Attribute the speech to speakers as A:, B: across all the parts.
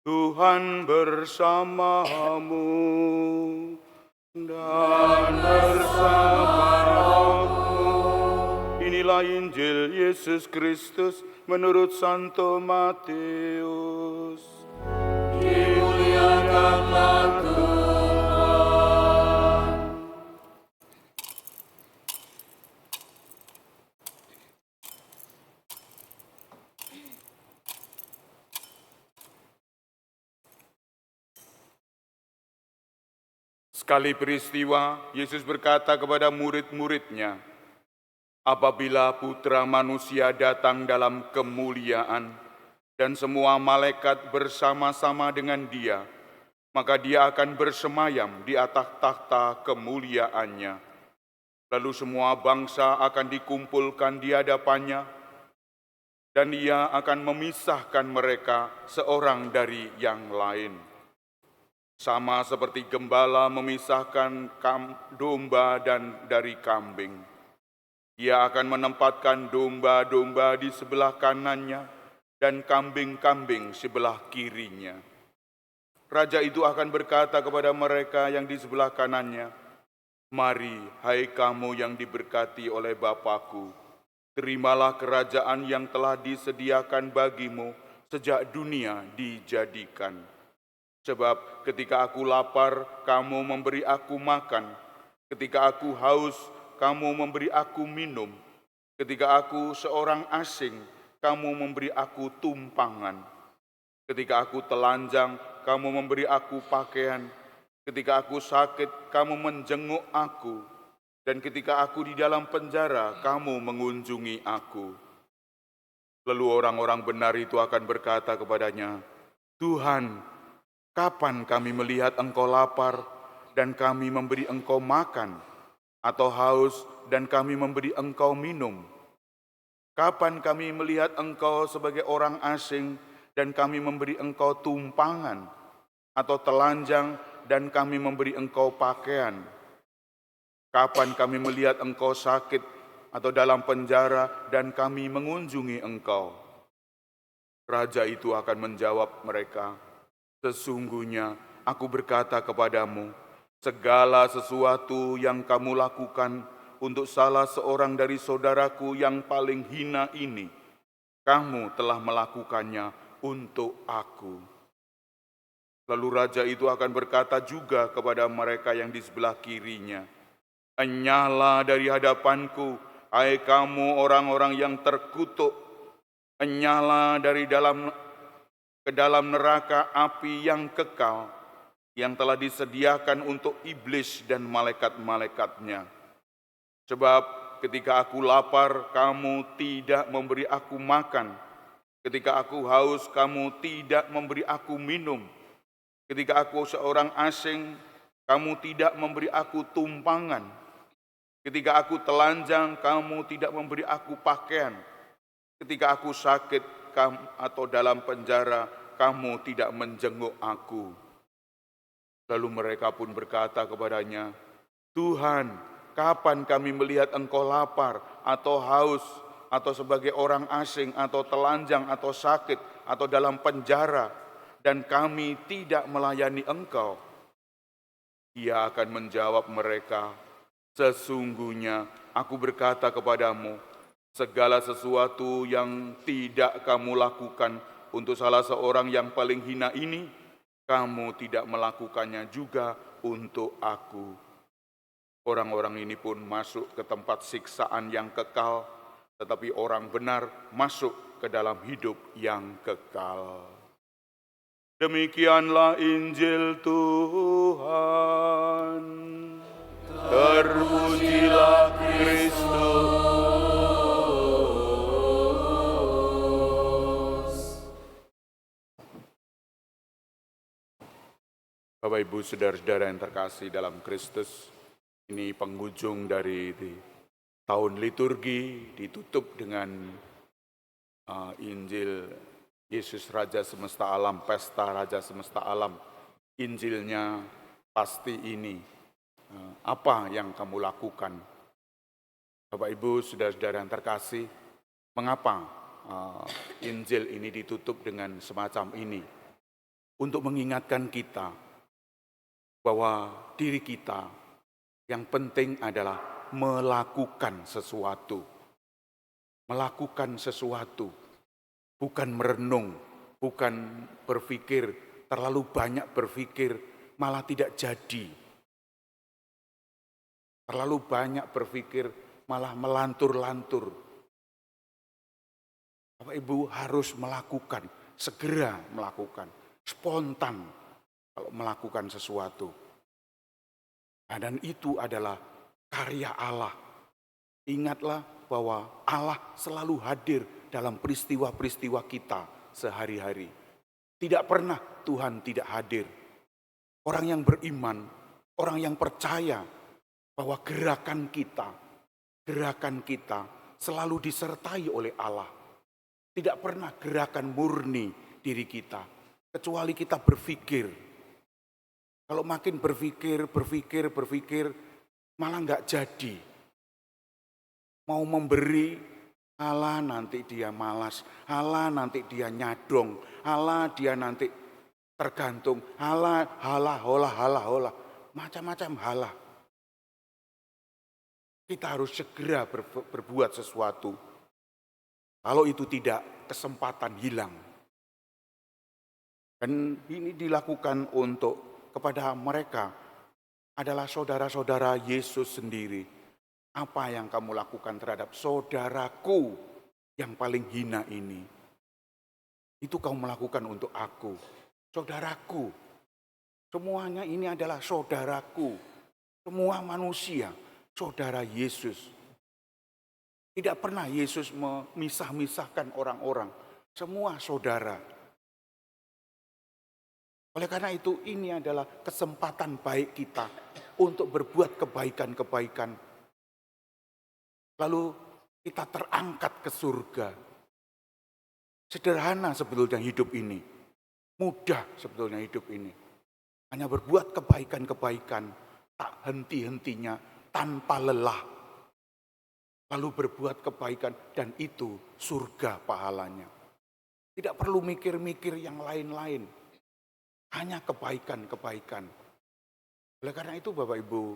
A: Tuhan bersamamu dan bersamamu. Inilah Injil Yesus Kristus menurut Santo Matius. Dimuliakanlah Tuhan. Sekali peristiwa, Yesus berkata kepada murid-muridnya, "Apabila Putra Manusia datang dalam kemuliaan dan semua malaikat bersama-sama dengan Dia, maka Dia akan bersemayam di atas takhta kemuliaannya. Lalu semua bangsa akan dikumpulkan di hadapannya, dan Ia akan memisahkan mereka seorang dari yang lain. Sama seperti gembala memisahkan domba dari kambing. Ia akan menempatkan domba-domba di sebelah kanannya dan kambing-kambing sebelah kirinya. Raja itu akan berkata kepada mereka yang di sebelah kanannya, 'Mari, hai kamu yang diberkati oleh Bapa-Ku, terimalah kerajaan yang telah disediakan bagimu sejak dunia dijadikan. Sebab ketika aku lapar, kamu memberi aku makan. Ketika aku haus, kamu memberi aku minum. Ketika aku seorang asing, kamu memberi aku tumpangan. Ketika aku telanjang, kamu memberi aku pakaian. Ketika aku sakit, kamu menjenguk aku. Dan ketika aku di dalam penjara, kamu mengunjungi aku.' Lalu orang-orang benar itu akan berkata kepadanya, 'Tuhan, kapan kami melihat Engkau lapar dan kami memberi Engkau makan, atau haus dan kami memberi Engkau minum? Kapan kami melihat Engkau sebagai orang asing dan kami memberi Engkau tumpangan, atau telanjang dan kami memberi Engkau pakaian? Kapan kami melihat Engkau sakit atau dalam penjara dan kami mengunjungi Engkau?' Raja itu akan menjawab mereka, 'Sesungguhnya aku berkata kepadamu, segala sesuatu yang kamu lakukan untuk salah seorang dari saudaraku yang paling hina ini, kamu telah melakukannya untuk aku.' Lalu raja itu akan berkata juga kepada mereka yang di sebelah kirinya, 'Enyahlah dari hadapanku, hai kamu orang-orang yang terkutuk. Enyahlah ke dalam neraka api yang kekal, yang telah disediakan untuk iblis dan malaikat-malaikatnya. Sebab ketika aku lapar, kamu tidak memberi aku makan. Ketika aku haus, kamu tidak memberi aku minum. Ketika aku seorang asing, kamu tidak memberi aku tumpangan. Ketika aku telanjang, kamu tidak memberi aku pakaian. Ketika aku sakit atau dalam penjara, kamu tidak menjenguk aku.' Lalu mereka pun berkata kepadanya, 'Tuhan, kapan kami melihat Engkau lapar atau haus, atau sebagai orang asing, atau telanjang, atau sakit, atau dalam penjara, dan kami tidak melayani Engkau?' Ia akan menjawab mereka, 'Sesungguhnya aku berkata kepadamu, segala sesuatu yang tidak kamu lakukan untuk salah seorang yang paling hina ini, kamu tidak melakukannya juga untuk aku.' Orang-orang ini pun masuk ke tempat siksaan yang kekal, tetapi orang benar masuk ke dalam hidup yang kekal." Demikianlah Injil Tuhan. Terpujilah Kristus. Bapak Ibu saudara-saudara yang terkasih dalam Kristus, ini penghujung dari tahun liturgi, ditutup dengan Injil Yesus Raja Semesta Alam, Pesta Raja Semesta Alam. Injilnya pasti ini, apa yang kamu lakukan? Bapak Ibu saudara-saudara yang terkasih, mengapa Injil ini ditutup dengan semacam ini? untuk mengingatkan kita bahwa diri kita yang penting adalah melakukan sesuatu. Melakukan sesuatu, bukan merenung, bukan berpikir, terlalu banyak berpikir, malah tidak jadi. Terlalu banyak berpikir, malah melantur-lantur. Bapak Ibu harus melakukan, segera melakukan, spontan kalau melakukan sesuatu. Nah, dan itu adalah karya Allah. Ingatlah bahwa Allah selalu hadir dalam peristiwa-peristiwa kita sehari-hari. Tidak pernah Tuhan tidak hadir. Orang yang beriman, orang yang percaya bahwa gerakan kita selalu disertai oleh Allah. Tidak pernah gerakan murni diri kita, kecuali kita berpikir. Kalau makin berpikir, malah nggak jadi. Mau memberi, Allah nanti dia malas, Allah nanti dia nyadong, Allah dia nanti tergantung, Allah, hola, macam-macam halah. Kita harus segera berbuat sesuatu. Kalau itu tidak, kesempatan hilang. Dan ini dilakukan kepada mereka adalah saudara-saudara Yesus sendiri. Apa yang kamu lakukan terhadap saudaraku yang paling hina ini? Itu kamu lakukan untuk aku, saudaraku. Semuanya ini adalah saudaraku. Semua manusia, saudara Yesus. Tidak pernah Yesus memisah-misahkan orang-orang. Semua saudara. Oleh karena itu ini adalah kesempatan baik kita untuk berbuat kebaikan-kebaikan. Lalu kita terangkat ke surga. Sederhana sebetulnya hidup ini. Mudah sebetulnya hidup ini. Hanya berbuat kebaikan-kebaikan. Tak henti-hentinya tanpa lelah. Lalu berbuat kebaikan dan itu surga pahalanya. Tidak perlu mikir-mikir yang lain-lain. Hanya kebaikan-kebaikan. Oleh karena itu Bapak Ibu,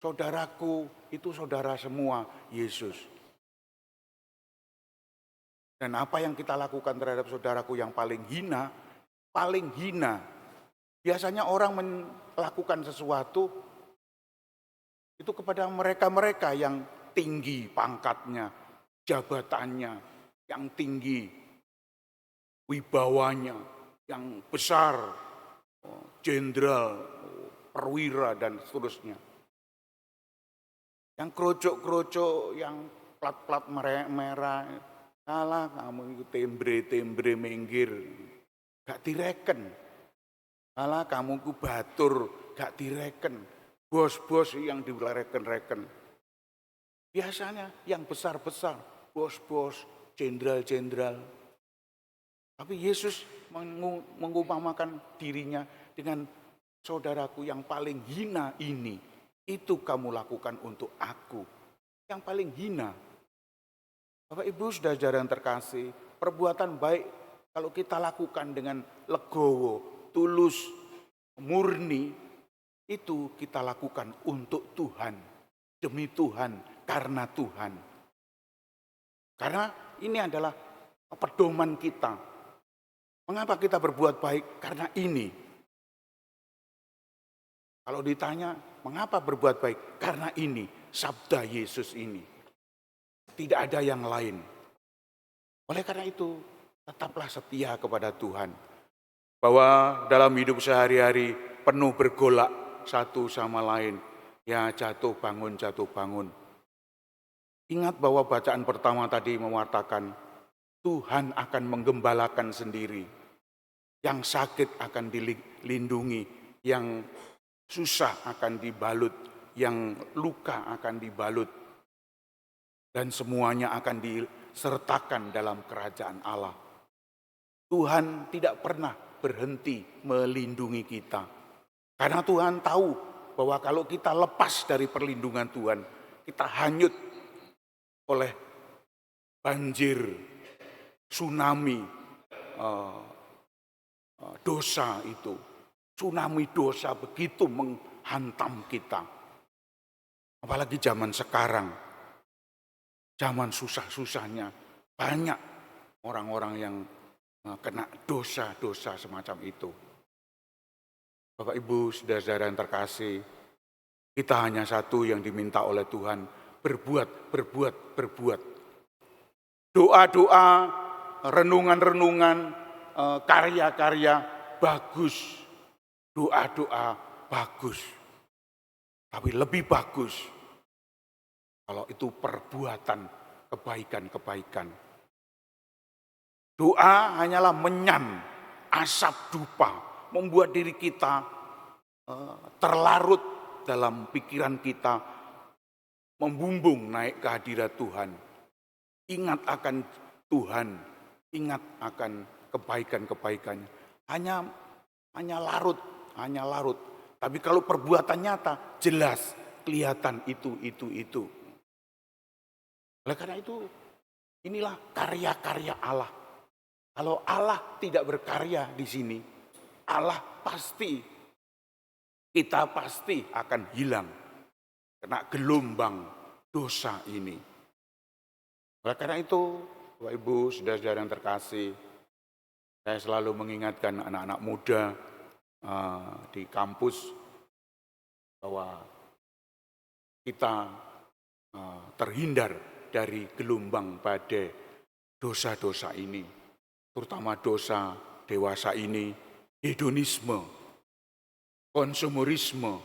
A: saudaraku itu saudara semua Yesus. Dan apa yang kita lakukan terhadap saudaraku yang paling hina. Biasanya orang melakukan sesuatu itu kepada mereka-mereka yang tinggi pangkatnya, jabatannya, yang tinggi, wibawanya, yang besar, jenderal, perwira, dan seterusnya. Yang kerocok-kerocok, yang plat-plat merah, salah kamu itu tembre minggir, gak direken. Salah kamu itu batur, gak direken. Bos-bos yang direken-reken. Biasanya yang besar-besar, bos-bos, jenderal-jenderal. Tapi Yesus mengumpamakan dirinya dengan saudaraku yang paling hina ini. Itu kamu lakukan untuk aku. Yang paling hina. Bapak Ibu saudara yang terkasih, perbuatan baik kalau kita lakukan dengan legowo, tulus, murni, itu kita lakukan untuk Tuhan. Demi Tuhan. Karena Tuhan. Karena ini adalah pedoman kita. Mengapa kita berbuat baik? Karena ini. Kalau ditanya, mengapa berbuat baik? Karena ini, sabda Yesus ini. Tidak ada yang lain. Oleh karena itu, tetaplah setia kepada Tuhan. Bahwa dalam hidup sehari-hari penuh bergolak satu sama lain. Ya jatuh bangun. Ingat bahwa bacaan pertama tadi mengatakan Tuhan akan menggembalakan sendiri. Yang sakit akan dilindungi, yang susah akan dibalut, yang luka akan dibalut. Dan semuanya akan disertakan dalam kerajaan Allah. Tuhan tidak pernah berhenti melindungi kita. Karena Tuhan tahu bahwa kalau kita lepas dari perlindungan Tuhan, kita hanyut oleh banjir, tsunami, dosa itu, tsunami dosa begitu menghantam kita. Apalagi zaman sekarang, zaman susah-susahnya, banyak orang-orang yang kena dosa-dosa semacam itu. Bapak Ibu, saudara-saudara yang terkasih, kita hanya satu yang diminta oleh Tuhan, berbuat. Doa-doa, renungan-renungan, karya-karya bagus. Doa-doa bagus. Tapi lebih bagus kalau itu perbuatan kebaikan-kebaikan. Doa hanyalah menyam, asap dupa, membuat diri kita terlarut dalam pikiran kita, membumbung naik ke hadirat Tuhan. Ingat akan Tuhan, ingat akan kebaikan-kebaikannya. Hanya larut. Tapi kalau perbuatan nyata, jelas, kelihatan itu. Oleh karena itu, inilah karya-karya Allah. Kalau Allah tidak berkarya di sini, kita pasti akan hilang kena gelombang dosa ini. Oleh karena itu, Bapak Ibu, saudara-saudara yang terkasih, saya selalu mengingatkan anak-anak muda di kampus bahwa kita terhindar dari gelombang badai dosa-dosa ini, terutama dosa dewasa ini, hedonisme, konsumerisme,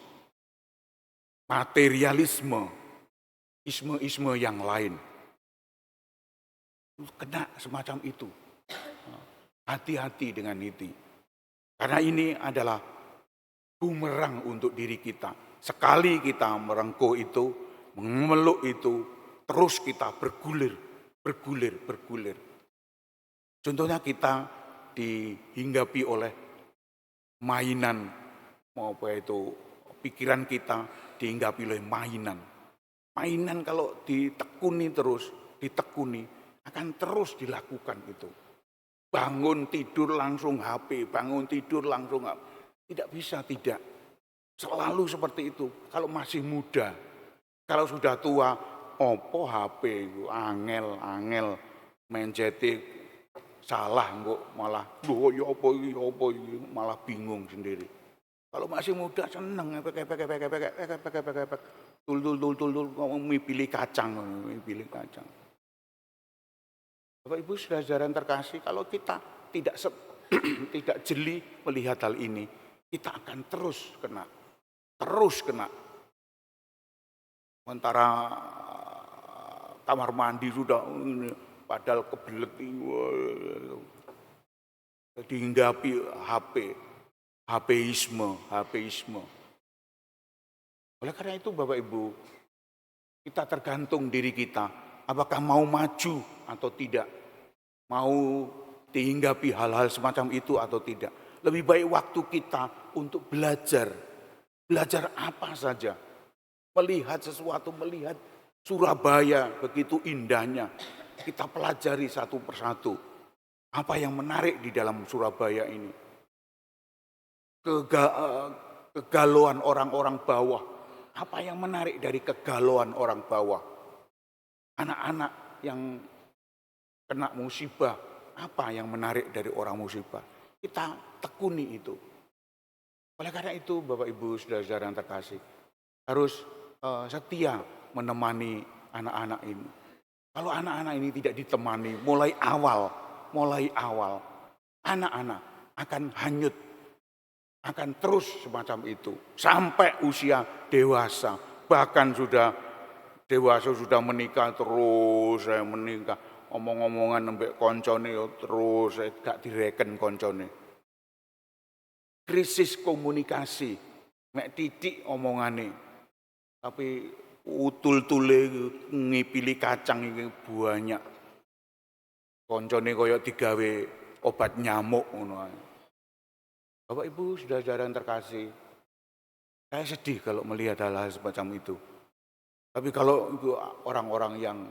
A: materialisme, isme-isme yang lain. Kena semacam itu. Hati-hati dengan itu. Karena ini adalah bumerang untuk diri kita. Sekali kita merengkuh itu, memeluk itu, terus kita bergulir. Contohnya kita dihinggapi oleh mainan, maupun itu pikiran kita dihinggapi oleh mainan. Mainan kalau ditekuni, akan terus dilakukan itu. Bangun tidur langsung HP, Tidak bisa, tidak. Selalu seperti itu. Kalau masih muda, kalau sudah tua, opo HP, angel, main jetik, salah kok malah, malah bingung sendiri. Kalau masih muda seneng, tul, pilih kacang. Bapak Ibu saudara-saudara yang terkasih, kalau kita tidak jeli melihat hal ini, kita akan terus kena. Sementara kamar mandi sudah, padahal kebelet, dihinggapi HPisme. Oleh karena itu Bapak Ibu, kita tergantung diri kita, apakah mau maju atau tidak, mau dihinggapi hal-hal semacam itu atau tidak. Lebih baik waktu kita untuk belajar apa saja, melihat sesuatu, melihat Surabaya begitu indahnya, kita pelajari satu persatu. Apa yang menarik di dalam Surabaya ini? Kegalauan orang-orang bawah. Apa yang menarik dari kegalauan orang bawah? Anak-anak yang kena musibah, apa yang menarik dari orang musibah? Kita tekuni itu. Oleh karena itu Bapak Ibu saudara-saudara yang terkasih, harus setia menemani anak-anak ini. Kalau anak-anak ini tidak ditemani mulai awal, anak-anak akan hanyut, akan terus semacam itu sampai usia dewasa, bahkan sudah dewasa, sudah menikah terus saya menikah, omong-omongan nembek koncone terus gak direken koncone. Krisis komunikasi, mek titik omongane, tapi utul-tule ngipili kacang ini banyak. Koncone koyo digawe obat nyamuk ngono ae. Bapak Ibu saudara-saudara yang terkasih, saya sedih kalau melihat hal-hal semacam itu. Tapi kalau itu orang-orang yang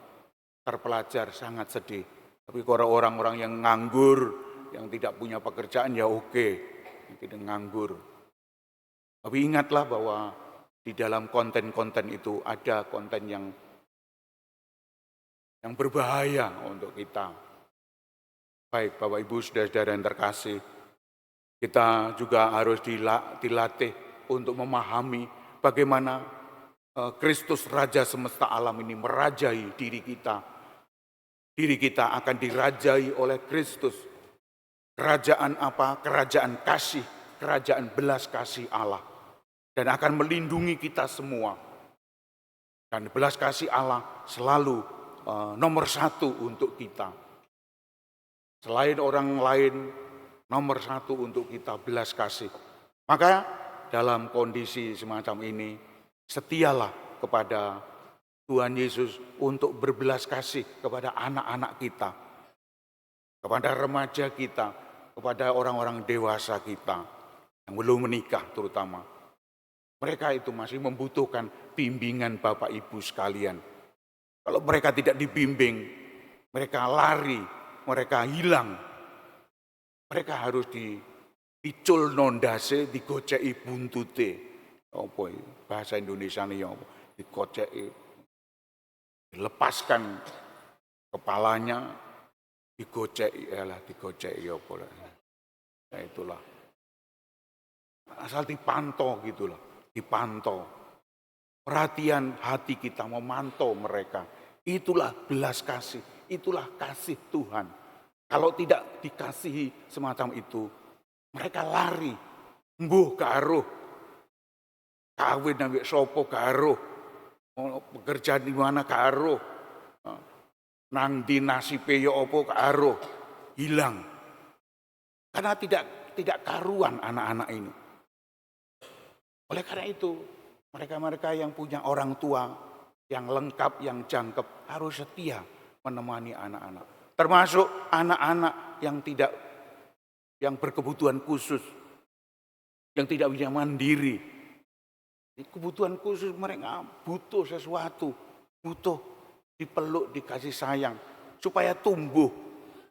A: terpelajar sangat sedih. Tapi kalau orang-orang yang nganggur, yang tidak punya pekerjaan ya oke. tidak nganggur. Tapi ingatlah bahwa di dalam konten-konten itu ada konten yang berbahaya untuk kita. Baik Bapak Ibu saudara-saudara yang terkasih, kita juga harus dilatih untuk memahami bagaimana Kristus Raja semesta alam ini merajai diri kita. Diri kita akan dirajai oleh Kristus. Kerajaan apa? Kerajaan kasih, kerajaan belas kasih Allah. Dan akan melindungi kita semua. Dan belas kasih Allah selalu nomor satu untuk kita. Selain orang lain, nomor satu untuk kita belas kasih. Maka dalam kondisi semacam ini, setialah kepada Tuhan Yesus untuk berbelas kasih kepada anak-anak kita, kepada remaja kita, kepada orang-orang dewasa kita yang belum menikah terutama. Mereka itu masih membutuhkan bimbingan Bapak Ibu sekalian. Kalau mereka tidak dibimbing, mereka lari, mereka hilang. Mereka harus dicul nondase, digoceki buntute. Apa bahasa Indonesia ini apa? Digoceki, dilepaskan kepalanya, digoceki apa. Nah itulah. Asal dipantau gitulah, dipantau. Perhatian hati kita memantau mereka. Itulah belas kasih, itulah kasih Tuhan. Kalau tidak dikasihi semacam itu, mereka lari. Mbuh karo. Kawin ambek sopo karo. Pekerjaan di mana karo. Nang dinasibe yo opo karo. Hilang. Karena tidak karuan anak-anak ini. Oleh karena itu, mereka-mereka yang punya orang tua yang lengkap, yang jangkep harus setia menemani anak-anak. Termasuk anak-anak yang berkebutuhan khusus, yang tidak bisa mandiri. Kebutuhan khusus mereka butuh sesuatu, butuh dipeluk, dikasih sayang, supaya tumbuh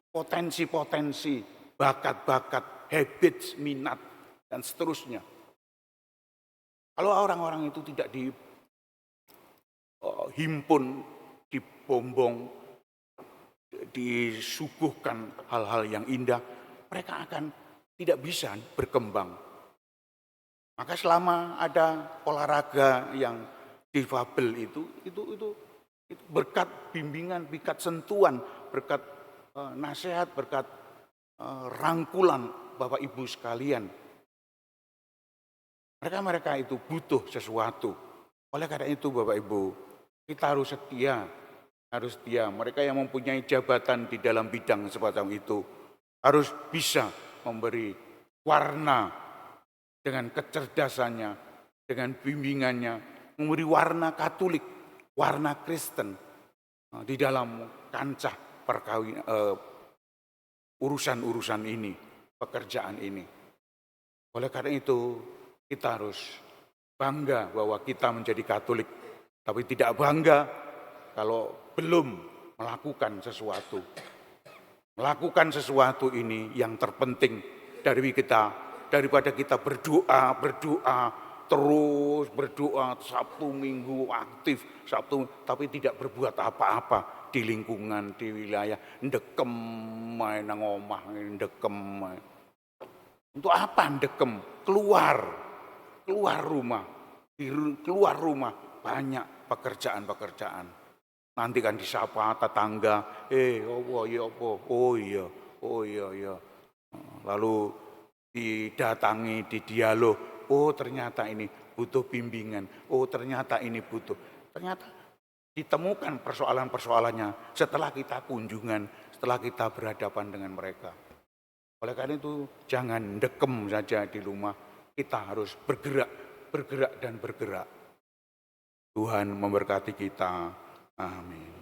A: potensi-potensi, bakat-bakat, habits, minat, dan seterusnya. Kalau orang-orang itu tidak dihimpun, dibombong, disuguhkan hal-hal yang indah, mereka akan tidak bisa berkembang. Maka selama ada olahraga yang difabel itu berkat bimbingan, berkat sentuhan, berkat nasihat, berkat rangkulan Bapak Ibu sekalian. Mereka itu butuh sesuatu. Oleh karena itu Bapak Ibu, kita harus setia. Mereka yang mempunyai jabatan di dalam bidang semacam itu harus bisa memberi warna dengan kecerdasannya, dengan bimbingannya, memberi warna Katolik, warna Kristen di dalam kancah urusan-urusan ini, pekerjaan ini. Oleh karena itu, kita harus bangga bahwa kita menjadi Katolik, tapi tidak bangga kalau belum melakukan sesuatu. Melakukan sesuatu ini yang terpenting daripada kita berdoa, terus berdoa Sabtu Minggu aktif, tapi tidak berbuat apa-apa di lingkungan, di wilayah, ndekem main nang omah, ndekem. Untuk apa ndekem? Keluar rumah banyak pekerjaan. Nanti kan disapa tetangga, oh iya. Lalu didatangi, didialog, oh ternyata ini butuh bimbingan, oh ternyata ini butuh. Ternyata ditemukan persoalan-persoalannya setelah kita kunjungan, setelah kita berhadapan dengan mereka. Oleh karena itu jangan ndekem saja di rumah. Kita harus bergerak dan bergerak. Tuhan memberkati kita. Amin.